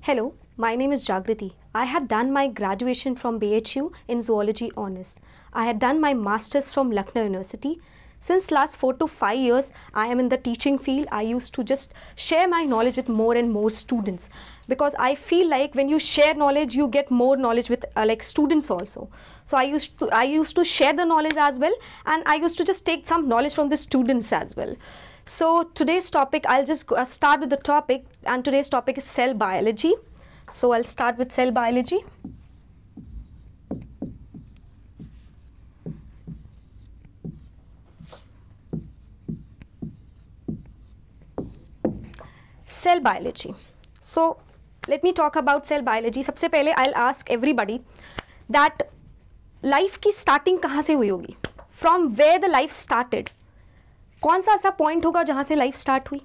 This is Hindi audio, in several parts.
Hello, my name is Jagriti. I had done my graduation from BHU in Zoology Honours. I had done my Masters from Lucknow University. Since last 4 to 5 years, I am in the teaching field. I used to just share my knowledge with more and more students because I feel like when you share knowledge, you get more knowledge with like students also. So I used to share the knowledge as well, and I used to just take some knowledge from the students as well. So today's topic, I'll just start with the topic, and today's topic is cell biology. So I'll start with cell biology. Cell biology. So let me talk about cell biology. सबसे पहले I'll ask everybody that life की starting कहाँ से हुई होगी? From where the life started? कौन सा ऐसा पॉइंट होगा जहाँ से लाइफ स्टार्ट हुई?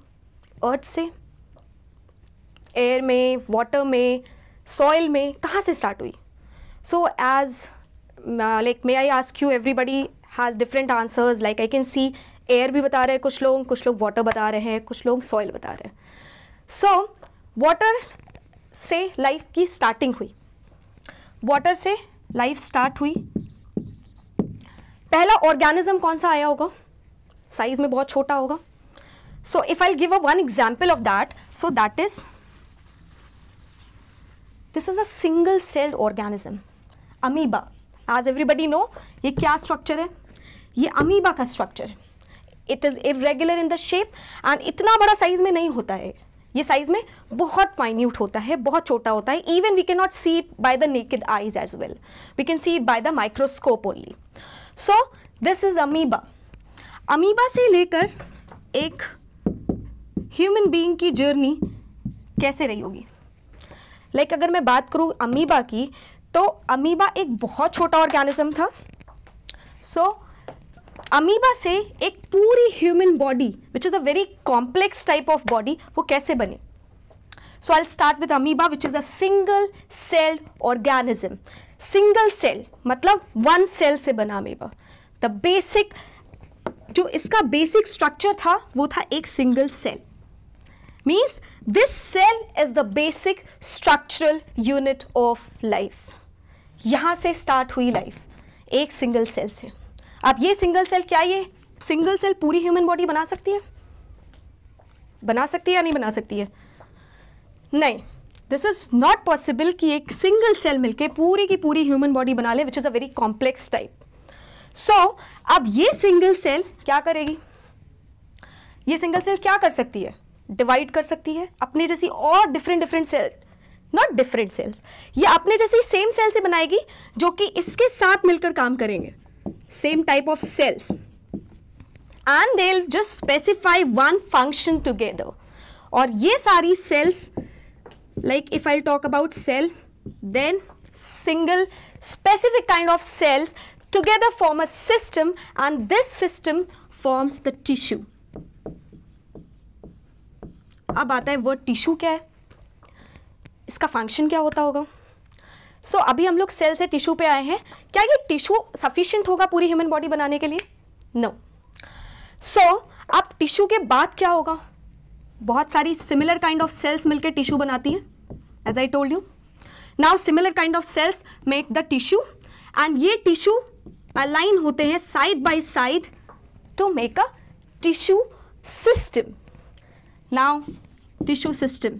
अर्थ से, एयर में, वाटर में, सॉइल में, कहाँ से स्टार्ट हुई? So as like may I ask you, everybody has different answers. Like I can see air भी बता रहे हैं कुछ लोग वाटर बता रहे हैं, कुछ लोग सॉइल बता रहे हैं. सो वाटर से लाइफ की स्टार्टिंग हुई. वाटर से लाइफ स्टार्ट हुई. पहला ऑर्गेनिज्म कौन सा आया होगा? साइज में बहुत छोटा होगा. So if I give a one example of that, so that is this is a single celled organism, amoeba. As everybody know, ये क्या स्ट्रक्चर है? ये अमीबा का स्ट्रक्चर है. It is irregular in the shape and इतना बड़ा साइज में नहीं होता है. ये साइज में बहुत माइन्यूट होता है, बहुत छोटा होता है. Even we can not see it by the naked eyes as well, we can see it by the microscope only. So this is amoeba. Amoeba से लेकर एक ह्यूमन बीइंग की जर्नी कैसे रही होगी? लाइक अगर मैं बात करूं अमीबा की, तो अमीबा एक बहुत छोटा ऑर्गेनिज्म था. सो अमीबा से एक पूरी human body which is a very complex type of body, वो कैसे बने? So I start with amoeba which is a single celled organism. Single cell मतलब वन सेल से बना अमीबा. द बेसिक जो इसका बेसिक स्ट्रक्चर था वो था एक single cell. Means this cell is the basic structural unit of life. यहां से स्टार्ट हुई लाइफ, एक सिंगल सेल से. अब ये सिंगल सेल, क्या ये सिंगल सेल पूरी ह्यूमन बॉडी बना सकती है? बना सकती है या नहीं बना सकती है? नहीं, दिस इज नॉट पॉसिबल कि एक सिंगल सेल मिलके पूरी की पूरी ह्यूमन बॉडी बना ले, which is a very complex type. So अब ये सिंगल सेल क्या करेगी? ये सिंगल सेल क्या कर सकती है? डिवाइड कर सकती है अपने जैसी और different cell, not different cells, ये अपने जैसी सेम सेल से बनाएगी जो कि इसके साथ मिलकर काम करेंगे, same type of cells, and they will just specify one function together. और ये सारी cells, like if I talk about cell, then single specific kind of cells together form a system, and this system forms the tissue. अब आता है वर्ड टिश्यू. क्या है इसका फंक्शन, क्या होता होगा? सो अभी हम लोग सेल से टिश्यू पे आए हैं. क्या ये टिश्यू सफिशिएंट होगा पूरी ह्यूमन बॉडी बनाने के लिए? नो. सो अब टिश्यू के बाद क्या होगा? बहुत सारी सिमिलर काइंड ऑफ सेल्स मिलकर टिश्यू बनाती हैं, as I told you. Now similar kind of cells make the tissue, and ये टिश्यू अलाइन होते हैं side by side to make a tissue system. Now tissue system,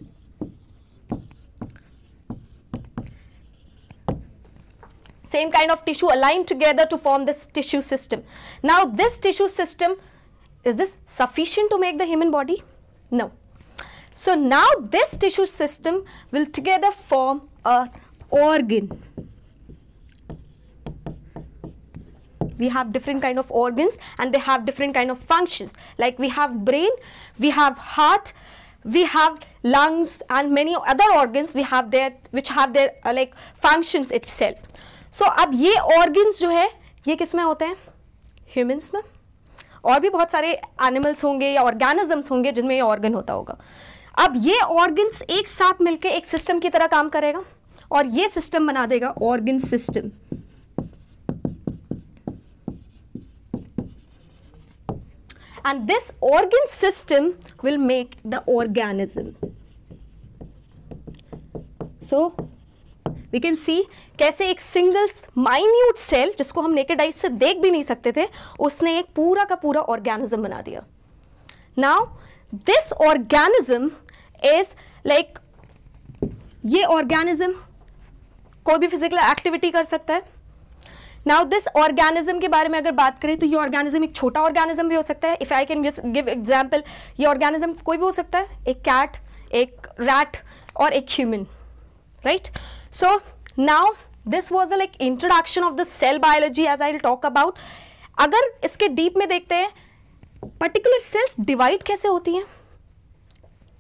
same kind of tissue aligned together to form this tissue system. Now this tissue system, is this sufficient to make the human body? No. So now this tissue system will together form a organ. We have different kind of organs and they have different kind of functions. Like we have brain, we have heart, we have lungs and many other organs we have there which have their like functions itself. So अब ये organs जो है ये किस में होते हैं? Humans में. और भी बहुत सारे animals होंगे या organisms होंगे जिनमें ये organ होता होगा. अब ये organs एक साथ मिलके एक system की तरह काम करेगा और ये system बना देगा organ system. And this organ system will make the organism. So we can see कैसे एक सिंगल माइन्यूट सेल जिसको हम नेकेड आई से देख भी नहीं सकते थे, उसने एक पूरा का पूरा ऑर्गेनिज्म बना दिया. Now this organism is like, ये ऑर्गेनिज्म कोई भी फिजिकल एक्टिविटी कर सकता है. नाउ दिस ऑर्गेनिज्म के बारे में अगर बात करें तो ये ऑर्गेनिज्म एक छोटा ऑर्गेनिज्म भी हो सकता है. If I can just give example, ये ऑर्गेनिज्म कोई भी हो सकता है, एक कैट, एक रैट और एक human, right. So now this was like introduction of the cell biology as I will talk about. अगर इसके डीप में देखते हैं, पर्टिकुलर सेल्स डिवाइड कैसे होती हैं.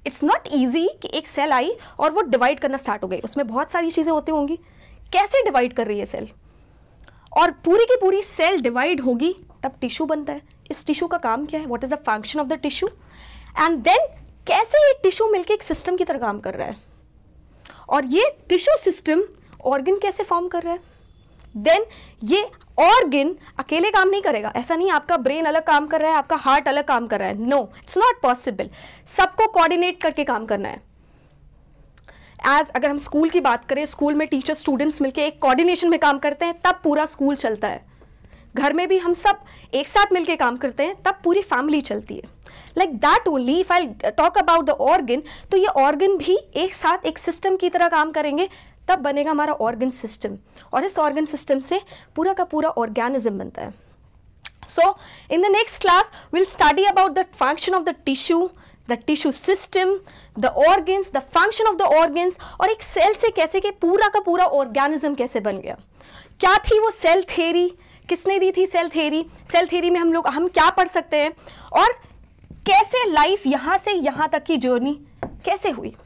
इट्स नॉट ईजी कि एक सेल आई और वो डिवाइड करना स्टार्ट हो गई, उसमें बहुत सारी चीजें होती होंगी. कैसे डिवाइड कर रही है सेल, और पूरी की पूरी सेल डिवाइड होगी तब टिश्यू बनता है. इस टिश्यू का काम क्या है, what is the function of the tissue, and then कैसे ये टिश्यू मिलके एक सिस्टम की तरह काम कर रहा है, और ये टिश्यू सिस्टम ऑर्गन कैसे फॉर्म कर रहा है. देन ये ऑर्गन अकेले काम नहीं करेगा. ऐसा नहीं आपका ब्रेन अलग काम कर रहा है, आपका हार्ट अलग काम कर रहा है. No, it's not possible. सबको कोऑर्डिनेट करके काम करना है. एज अगर हम स्कूल की बात करें, स्कूल में टीचर स्टूडेंट्स मिलके एक कोऑर्डिनेशन में काम करते हैं तब पूरा स्कूल चलता है. घर में भी हम सब एक साथ मिलके काम करते हैं तब पूरी फैमिली चलती है. Like that only if I talk about the organ, तो ये ऑर्गन भी एक साथ एक सिस्टम की तरह काम करेंगे तब बनेगा हमारा ऑर्गन सिस्टम, और इस ऑर्गन सिस्टम से पूरा का पूरा ऑर्गेनिज्म बनता है. So in the next class will study about the function of the tissue, the tissue system, the organs, the function of the organs, और एक सेल से कैसे कि पूरा का पूरा ऑर्गेनिज्म कैसे बन गया. क्या थी वो सेल थ्योरी, किसने दी थी सेल थ्योरी, सेल थ्योरी में हम क्या पढ़ सकते हैं, और कैसे लाइफ यहाँ से यहाँ तक की जर्नी कैसे हुई.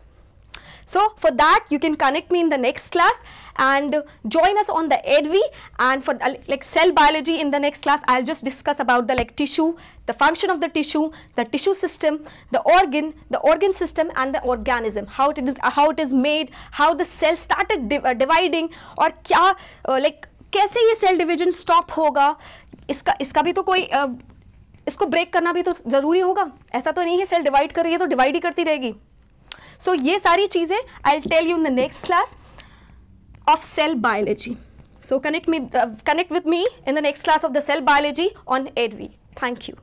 So for that you can connect me in the next class and join us on the EDV, and for like cell biology in the next class I'll just discuss about the like tissue, the function of the tissue system, the organ system and the organism, how it is made, how the cell started dividing, और क्या like कैसे ये cell division stop होगा. इसका भी तो कोई इसको ब्रेक करना भी तो जरूरी होगा. ऐसा तो नहीं है सेल डिवाइड कर रही है तो डिवाइड ही करती रहेगी. So ये सारी चीजें I'll tell you in the next class of cell biology. So connect with me in the next class of the cell biology on EDV. Thank you.